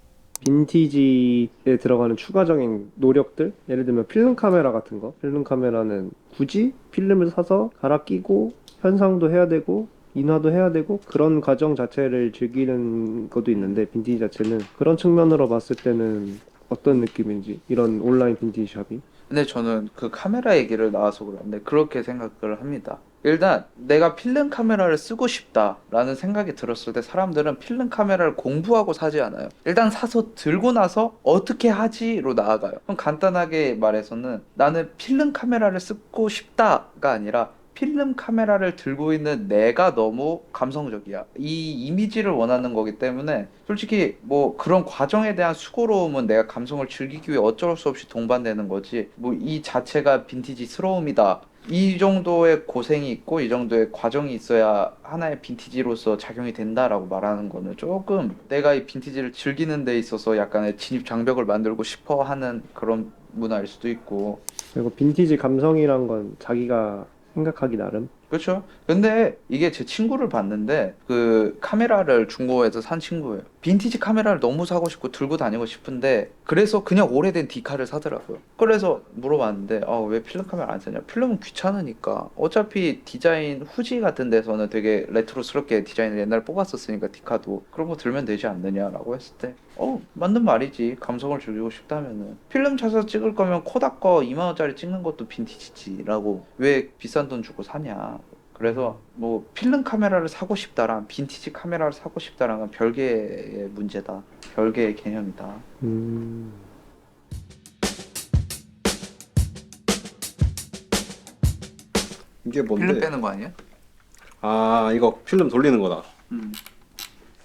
빈티지에 들어가는 추가적인 노력들? 예를 들면 필름 카메라 같은 거. 필름 카메라는 굳이 필름을 사서 갈아 끼고 현상도 해야 되고 인화도 해야 되고 그런 과정 자체를 즐기는 것도 있는데 빈티지 자체는 그런 측면으로 봤을 때는 어떤 느낌인지 이런 온라인 빈티지 샵이 근데 저는 그 카메라 얘기를 나와서 그런데 그렇게 생각을 합니다. 일단 내가 필름 카메라를 쓰고 싶다라는 생각이 들었을 때 사람들은 필름 카메라를 공부하고 사지 않아요. 일단 사서 들고 나서 어떻게 하지로 나아가요. 그럼 간단하게 말해서는 나는 필름 카메라를 쓰고 싶다가 아니라 필름 카메라를 들고 있는 내가 너무 감성적이야. 이 이미지를 원하는 거기 때문에 솔직히 뭐 그런 과정에 대한 수고로움은 내가 감성을 즐기기 위해 어쩔 수 없이 동반되는 거지. 뭐 이 자체가 빈티지스러움이다. 이 정도의 고생이 있고 이 정도의 과정이 있어야 하나의 빈티지로서 작용이 된다라고 말하는 거는 조금 내가 이 빈티지를 즐기는 데 있어서 약간의 진입 장벽을 만들고 싶어 하는 그런 문화일 수도 있고. 그리고 빈티지 감성이란 건 자기가 생각하기 나름. 그렇죠. 근데 이게 제 친구를 봤는데 그 카메라를 중고에서 산 친구예요. 빈티지 카메라를 너무 사고 싶고 들고 다니고 싶은데 그래서 그냥 오래된 디카를 사더라고요. 그래서 물어봤는데 왜 필름 카메라 안 사냐? 필름은 귀찮으니까. 어차피 디자인 후지 같은 데서는 되게 레트로스럽게 디자인을 옛날에 뽑았었으니까 디카도 그런 거 들면 되지 않느냐라고 했을 때 맞는 말이지. 감성을 즐기고 싶다면은 필름 차서 찍을 거면 코닥 거 2만 원짜리 찍는 것도 빈티지지라고 왜 비싼 돈 주고 사냐. 그래서 뭐 필름 카메라를 사고 싶다랑 빈티지 카메라를 사고 싶다랑 건 별개의 문제다. 별개의 개념이다. 이게 뭔데? 필름 빼는 거 아니야? 아 이거 필름 돌리는 거다.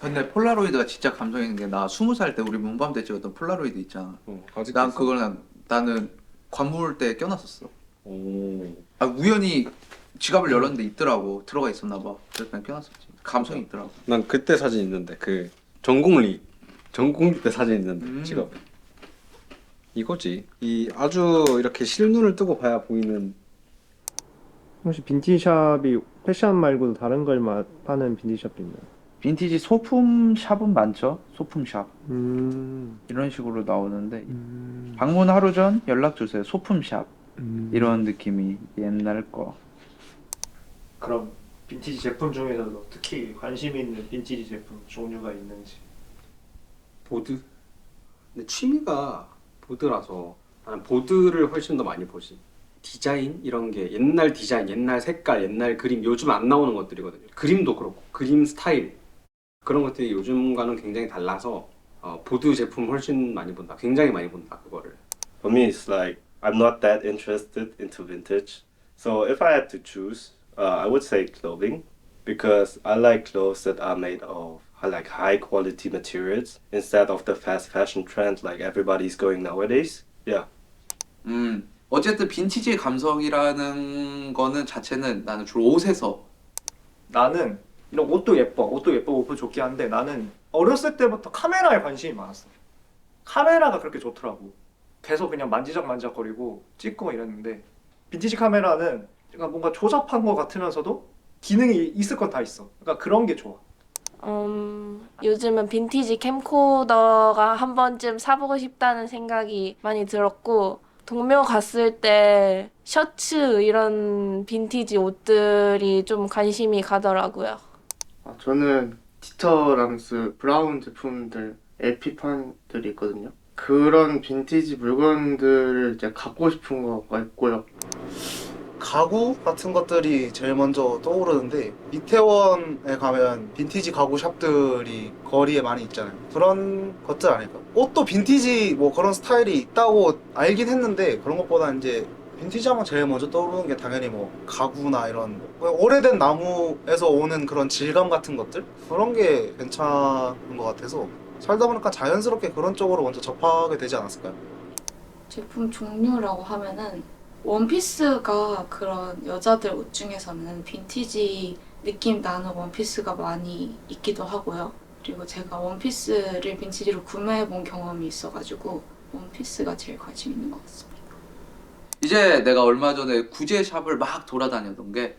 근데 폴라로이드가 진짜 감성 있는 게 나 20살 때 우리 문밤 때 찍었던 폴라로이드 있잖아. 아직도 난 있어? 그걸 나는 관물 때 껴놨었어. 오. 우연히 지갑을 열었는데 있더라고. 들어가 있었나 봐. 그래서 그냥 껴놨었지. 감성이 있더라고. 난 그때 사진 있는데 그 전공리 때 사진 있는데 지갑에 이거지. 이 아주 이렇게 실눈을 뜨고 봐야 보이는. 혹시 빈티지 샵이 패션 말고도 다른 걸 파는 빈티지 샵도 있나요? 빈티지 소품 샵은 많죠. 소품 샵. 이런 식으로 나오는데 방문 하루 전 연락 주세요. 소품 샵. 이런 느낌이 옛날 거. 그럼 빈티지 제품 중에서도 특히 관심 있는 빈티지 제품 종류가 있는지. 보드? 근데 취미가 보드라서 나는 보드를 훨씬 더 많이 보지. 디자인 이런 게 옛날 디자인, 옛날 색깔, 옛날 그림 요즘 안 나오는 것들이거든요. 그림도 그렇고 그림 스타일 그런 것들이 요즘과는 굉장히 달라서 보드 제품 훨씬 많이 본다. 굉장히 많이 본다 그거를. For me, it's like I'm not that interested into vintage. So if I had to choose, I would say clothing because I like clothes that are made of like high quality materials instead of the fast fashion trend like everybody's going nowadays. Yeah. 어쨌든 빈티지 감성이라는 거는 자체는 나는 주로 옷에서 나는 이런 옷도 예쁘고 옷도 좋긴 한데 나는 어렸을 때부터 카메라에 관심이 많았어. 카메라가 그렇게 좋더라고. 계속 그냥 만지작거리고 찍고 이랬는데 빈티지 카메라는 뭔가 조잡한 것 같으면서도 기능이 있을 건 다 있어. 그러니까 그런 게 좋아. 요즘은 빈티지 캠코더가 한 번쯤 사보고 싶다는 생각이 많이 들었고 동묘 갔을 때 셔츠 이런 빈티지 옷들이 좀 관심이 가더라고요. 저는 디터랑스 브라운 제품들 LP판들이 있거든요. 그런 빈티지 물건들을 이제 갖고 싶은 거가 있고요. 가구 같은 것들이 제일 먼저 떠오르는데 이태원에 가면 빈티지 가구 샵들이 거리에 많이 있잖아요. 그런 것들 아닐까? 옷도 빈티지 뭐 그런 스타일이 있다고 알긴 했는데 그런 것보다 이제 빈티지 하면 제일 먼저 떠오르는 게 당연히 뭐 가구나 이런 오래된 나무에서 오는 그런 질감 같은 것들? 그런 게 괜찮은 것 같아서 살다 보니까 자연스럽게 그런 쪽으로 먼저 접하게 되지 않았을까요? 제품 종류라고 하면은 원피스가 그런 여자들 옷 중에서는 빈티지 느낌 나는 원피스가 많이 있기도 하고요. 그리고 제가 원피스를 빈티지로 구매해 본 경험이 있어가지고 원피스가 제일 관심 있는 것 같습니다. 이제 내가 얼마 전에 구제 샵을 막 돌아다녔던 게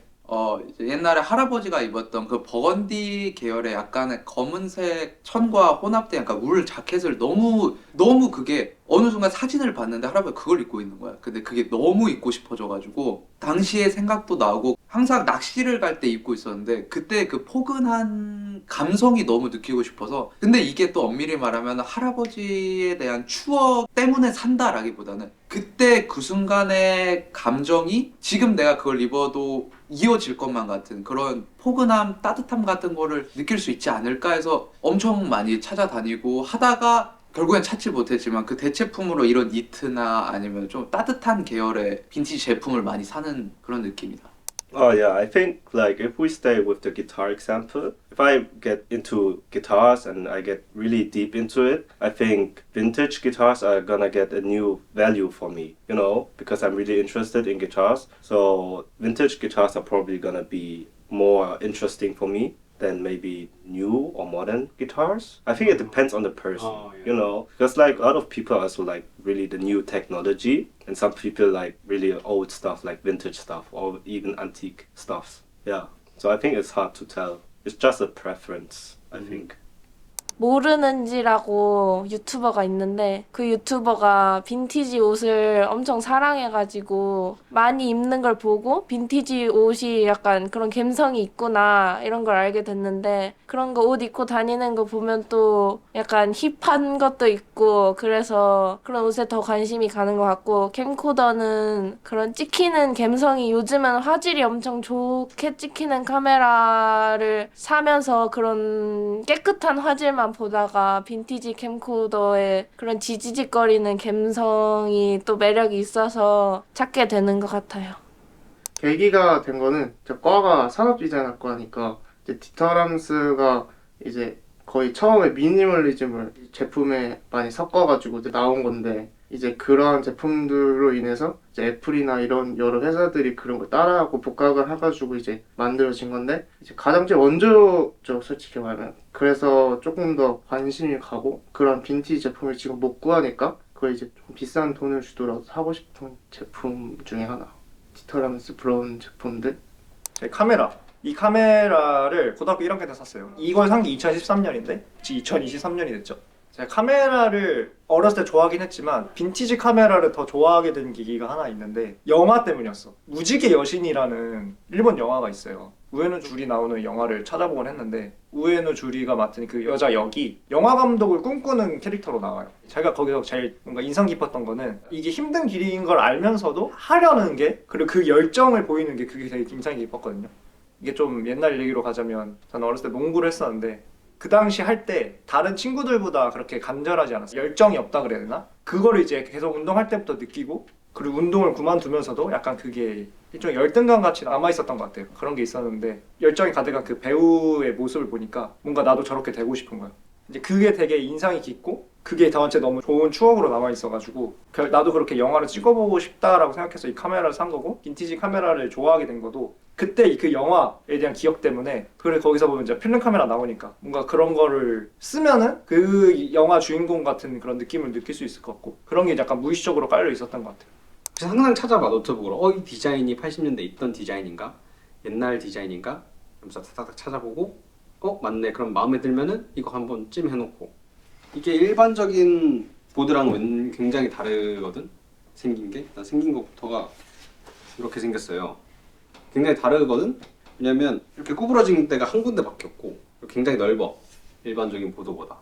이제 옛날에 할아버지가 입었던 그 버건디 계열의 약간의 검은색 천과 혼합된 약간 울 자켓을 너무 그게 어느 순간 사진을 봤는데 할아버지 그걸 입고 있는 거야. 근데 그게 너무 입고 싶어져가지고 당시의 생각도 나고 항상 낚시를 갈 때 입고 있었는데 그때 그 포근한 감성이 너무 느끼고 싶어서 근데 이게 또 엄밀히 말하면 할아버지에 대한 추억 때문에 산다라기보다는 그때 그 순간의 감정이 지금 내가 그걸 입어도 이어질 것만 같은 그런 포근함, 따뜻함 같은 거를 느낄 수 있지 않을까 해서 엄청 많이 찾아다니고 하다가 결국엔 찾지 못했지만 그 대체품으로 이런 니트나 아니면 좀 따뜻한 계열의 빈티지 제품을 많이 사는 그런 느낌이다. Oh yeah, I think like if we stay with the guitar example, if I get into guitars and I get really deep into it, I think vintage guitars are gonna get a new value for me, you know, because I'm really interested in guitars. So vintage guitars are probably gonna be more interesting for me than maybe new or modern guitars. I think it depends on the person, you know, because like a lot of people are also like really the new technology, and some people like really old stuff like vintage stuff or even antique stuff. Yeah, so I think it's hard to tell. It's just a preference, I think. 모르는지라고 유튜버가 있는데 그 유튜버가 빈티지 옷을 엄청 사랑해가지고 많이 입는 걸 보고 빈티지 옷이 약간 그런 감성이 있구나 이런 걸 알게 됐는데 그런 거 옷 입고 다니는 거 보면 또 약간 힙한 것도 있고 그래서 그런 옷에 더 관심이 가는 것 같고 캠코더는 그런 찍히는 감성이 요즘은 화질이 엄청 좋게 찍히는 카메라를 사면서 그런 깨끗한 화질만 보다가 빈티지 캠코더의 그런 지지직거리는 감성이 또 매력이 있어서 찾게 되는 것 같아요. 계기가 된 거는 제 과가 산업디자인학과니까 이제 디터람스가 이제 거의 처음에 미니멀리즘을 제품에 많이 섞어가지고 이제 나온 건데 이제 그러한 제품들로 인해서 이제 애플이나 이런 여러 회사들이 그런 걸 따라하고 복각을 해가지고 이제 만들어진 건데 이제 가장 제일 원조죠, 솔직히 말하면. 그래서 조금 더 관심이 가고 그런 빈티지 제품을 지금 못 구하니까 그걸 이제 좀 비싼 돈을 주더라도 사고 싶은 제품 중에 하나. 디터람스 브라운 제품들. 제 카메라. 이 카메라를 고등학교 1학년 때 샀어요. 이걸 산 게 2013년인데 지금 2023년이 됐죠. 제가 카메라를 어렸을 때 좋아하긴 했지만 빈티지 카메라를 더 좋아하게 된 계기가 하나 있는데 영화 때문이었어. 무지개 여신이라는 일본 영화가 있어요. 우에노 주리 나오는 영화를 찾아보곤 했는데 우에노 주리가 맡은 그 여자 역이 영화 감독을 꿈꾸는 캐릭터로 나와요. 제가 거기서 제일 뭔가 인상 깊었던 거는 이게 힘든 길인 걸 알면서도 하려는 게 그리고 그 열정을 보이는 게 그게 되게 인상이 깊었거든요. 이게 좀 옛날 얘기로 가자면 저는 어렸을 때 농구를 했었는데 그 당시 할 때 다른 친구들보다 그렇게 간절하지 않았어요. 열정이 없다 그래야 되나? 그거를 이제 계속 운동할 때부터 느끼고 그리고 운동을 그만두면서도 약간 그게 일종의 열등감 같이 남아있었던 것 같아요. 그런 게 있었는데 열정이 가득한 그 배우의 모습을 보니까 뭔가 나도 저렇게 되고 싶은 거예요. 이제 그게 되게 인상이 깊고 그게 저한테 너무 좋은 추억으로 남아있어가지고 나도 그렇게 영화를 찍어보고 싶다라고 생각해서 이 카메라를 산 거고 빈티지 카메라를 좋아하게 된 것도 그때 그 영화에 대한 기억 때문에 그래 거기서 보면 이제 필름 카메라 나오니까 뭔가 그런 거를 쓰면은 그 영화 주인공 같은 그런 느낌을 느낄 수 있을 것 같고 그런 게 약간 무의식적으로 깔려 있었던 것 같아요. 그래서 항상 찾아봐 노트북으로 이 디자인이 80년대 있던 디자인인가? 옛날 디자인인가? 그러면서 탁탁 찾아보고 맞네 그럼 마음에 들면은 이거 한번 찜해놓고 이게 일반적인 보드랑은 굉장히 다르거든? 생긴 게? 난 생긴 것부터가 이렇게 생겼어요. 굉장히 다르거든? 왜냐면 이렇게 구부러진 데가 한 군데밖에 없고 굉장히 넓어 일반적인 보드보다.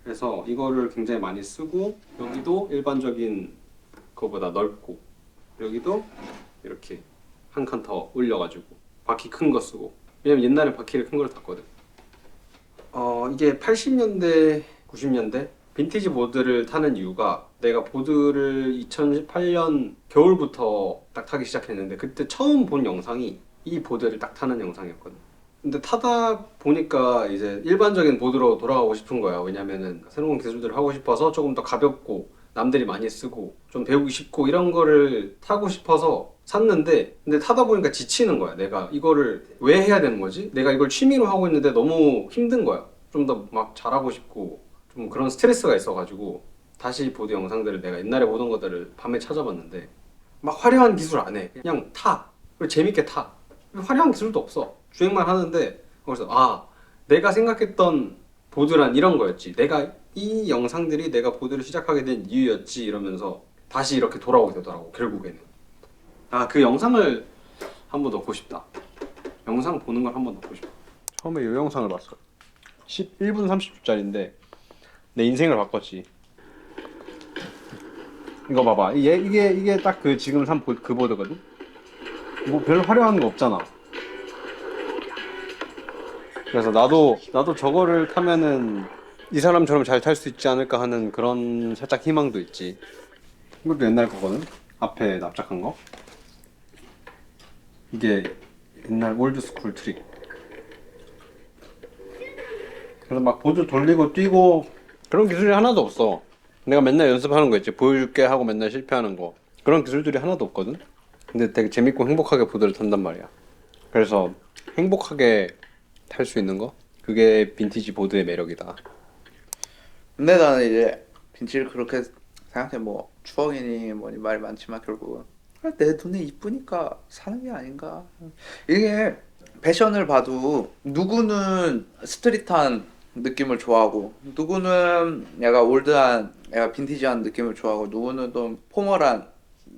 그래서 이거를 굉장히 많이 쓰고 여기도 일반적인 거보다 넓고 여기도 이렇게 한 칸 더 올려가지고 바퀴 큰 거 쓰고 왜냐면 옛날에 바퀴를 큰 걸 탔거든. 이게 80년대 90년대 빈티지 보드를 타는 이유가 내가 보드를 2018년 겨울부터 딱 타기 시작했는데 그때 처음 본 영상이 이 보드를 딱 타는 영상이었거든. 근데 타다 보니까 이제 일반적인 보드로 돌아가고 싶은 거야. 왜냐면은 새로운 기술들을 하고 싶어서 조금 더 가볍고 남들이 많이 쓰고 좀 배우기 쉽고 이런 거를 타고 싶어서 샀는데 근데 타다 보니까 지치는 거야. 내가 이거를 왜 해야 되는 거지? 내가 이걸 취미로 하고 있는데 너무 힘든 거야. 좀 더 막 잘하고 싶고 좀 그런 스트레스가 있어가지고 다시 보드 영상들을 내가 옛날에 보던 것들을 밤에 찾아봤는데 막 화려한 기술 안 해. 그냥 타. 그리고 재밌게 타. 화려한 기술도 없어. 주행만 하는데 거기서 내가 생각했던 보드란 이런 거였지. 내가 이 영상들이 내가 보드를 시작하게 된 이유였지 이러면서 다시 이렇게 돌아오게 되더라고 결국에는. 그 영상을 한번 넣고 싶다. 영상 보는 걸 한번 넣고 싶다. 처음에 이 영상을 봤어. 1분 30초짜리인데 내 인생을 바꿨지. 이거 봐봐. 이게 딱 그 지금 산 그 보드거든. 뭐 별 화려한 거 없잖아. 그래서 나도 저거를 타면은 이 사람처럼 잘 탈 수 있지 않을까 하는 그런 살짝 희망도 있지. 이것도 옛날 거거든. 앞에 납작한 거. 이게 옛날 올드 스쿨 트릭. 그래서 막 보드 돌리고 뛰고 그런 기술이 하나도 없어. 내가 맨날 연습하는 거 있지. 보여줄게 하고 맨날 실패하는 거. 그런 기술들이 하나도 없거든. 근데 되게 재밌고 행복하게 보드를 탄단 말이야. 그래서 행복하게 탈 수 있는 거? 그게 빈티지 보드의 매력이다. 근데 나는 이제 빈티지를 그렇게 생각해. 뭐 추억이니 뭐니 말이 많지만 결국은 내 눈에 이쁘니까 사는 게 아닌가. 이게 패션을 봐도 누구는 스트릿한 느낌을 좋아하고 누구는 약간 올드한 약간 빈티지한 느낌을 좋아하고 누구는 좀 포멀한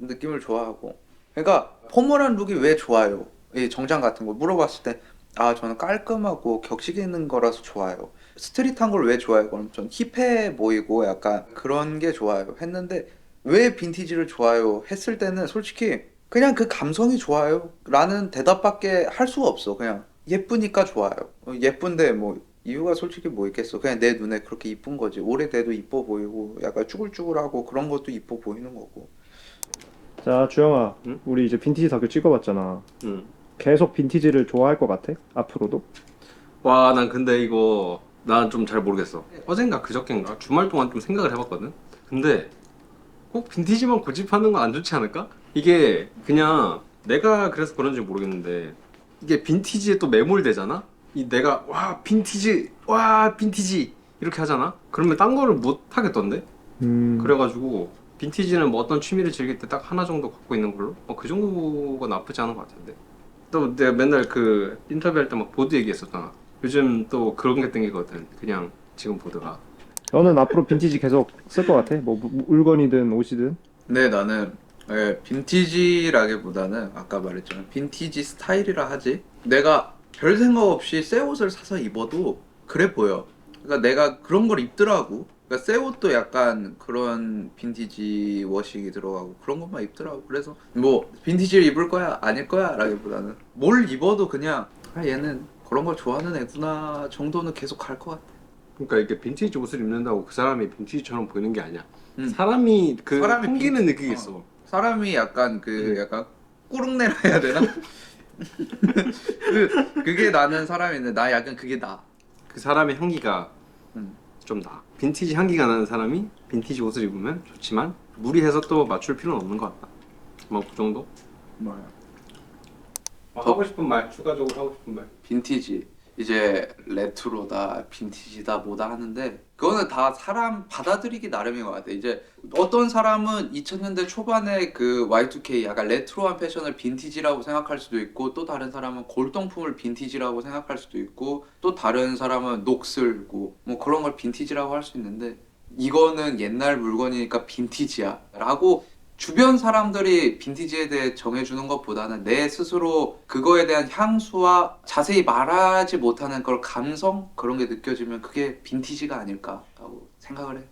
느낌을 좋아하고. 그러니까 포멀한 룩이 왜 좋아요? 이 정장 같은 거 물어봤을 때 저는 깔끔하고 격식 있는 거라서 좋아요. 스트릿한 걸 왜 좋아해요? 그럼 전 힙해 보이고 약간 그런 게 좋아요 했는데 왜 빈티지를 좋아요 했을 때는 솔직히 그냥 그 감성이 좋아요 라는 대답밖에 할 수가 없어. 그냥 예쁘니까 좋아요. 예쁜데 뭐 이유가 솔직히 뭐 있겠어. 그냥 내 눈에 그렇게 이쁜 거지. 오래돼도 이뻐 보이고 약간 쭈글쭈글하고 그런 것도 이뻐 보이는 거고. 자, 주영아, 응? 우리 이제 빈티지 다큐 찍어봤잖아. 응. 계속 빈티지를 좋아할 것 같아? 앞으로도? 와, 난 근데 이거 난 좀 잘 모르겠어. 어젠가 그저께인가 주말 동안 좀 생각을 해봤거든. 근데 꼭 빈티지만 고집하는 건 안 좋지 않을까? 이게 그냥 내가 그래서 그런지 모르겠는데 이게 빈티지에 또 매몰되잖아? 내가 와 빈티지 이렇게 하잖아? 그러면 딴 거를 못 하겠던데? 그래가지고 빈티지는 뭐 어떤 취미를 즐길 때 딱 하나 정도 갖고 있는 걸로? 그 정도가 나쁘지 않은 것 같은데. 또 내가 맨날 그 인터뷰할 때 막 보드 얘기했었잖아. 요즘 또 그런 게 땡기거든. 그냥 지금 보드가. 너는 앞으로 빈티지 계속 쓸 것 같아? 뭐 물건이든 옷이든? 근데 나는 빈티지라기보다는 아까 말했지만 빈티지 스타일이라 하지. 내가 별 생각 없이 새 옷을 사서 입어도 그래 보여. 그러니까 내가 그런 걸 입더라고. 그러니까 새 옷도 약간 그런 빈티지 워싱이 들어가고 그런 것만 입더라고. 그래서 뭐 빈티지를 입을 거야 아닐 거야 라기보다는 뭘 입어도 그냥 얘는 그런 걸 좋아하는 애구나 정도는 계속 갈 것 같아. 그러니까 이게 빈티지 옷을 입는다고 그 사람이 빈티지처럼 보이는 게 아니야. 사람이 풍기는 느끼겠어. 사람이 약간 약간 꾸룩내라 해야 되나? 그게 나는 사람인데 나 약간 그게 나. 그 사람의 향기가 좀 나. 빈티지 향기가 나는 사람이 빈티지 옷을 입으면 좋지만 무리해서 또 맞출 필요는 없는 것 같다. 뭐 그 정도? 뭐야? 하고 싶은 말, 추가적으로 하고 싶은 말. 빈티지 이제 레트로다 빈티지다 뭐다 하는데 그거는 다 사람 받아들이기 나름인 것 같아. 이제 어떤 사람은 2000년대 초반에 그 Y2K 약간 레트로한 패션을 빈티지라고 생각할 수도 있고 또 다른 사람은 골동품을 빈티지라고 생각할 수도 있고 또 다른 사람은 녹슬고 뭐 그런 걸 빈티지라고 할 수 있는데 이거는 옛날 물건이니까 빈티지야 라고 주변 사람들이 빈티지에 대해 정해주는 것보다는 내 스스로 그거에 대한 향수와 자세히 말하지 못하는 그런 감성? 그런 게 느껴지면 그게 빈티지가 아닐까 하고 생각을 해.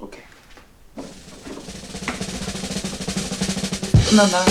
오케이. 끝났나?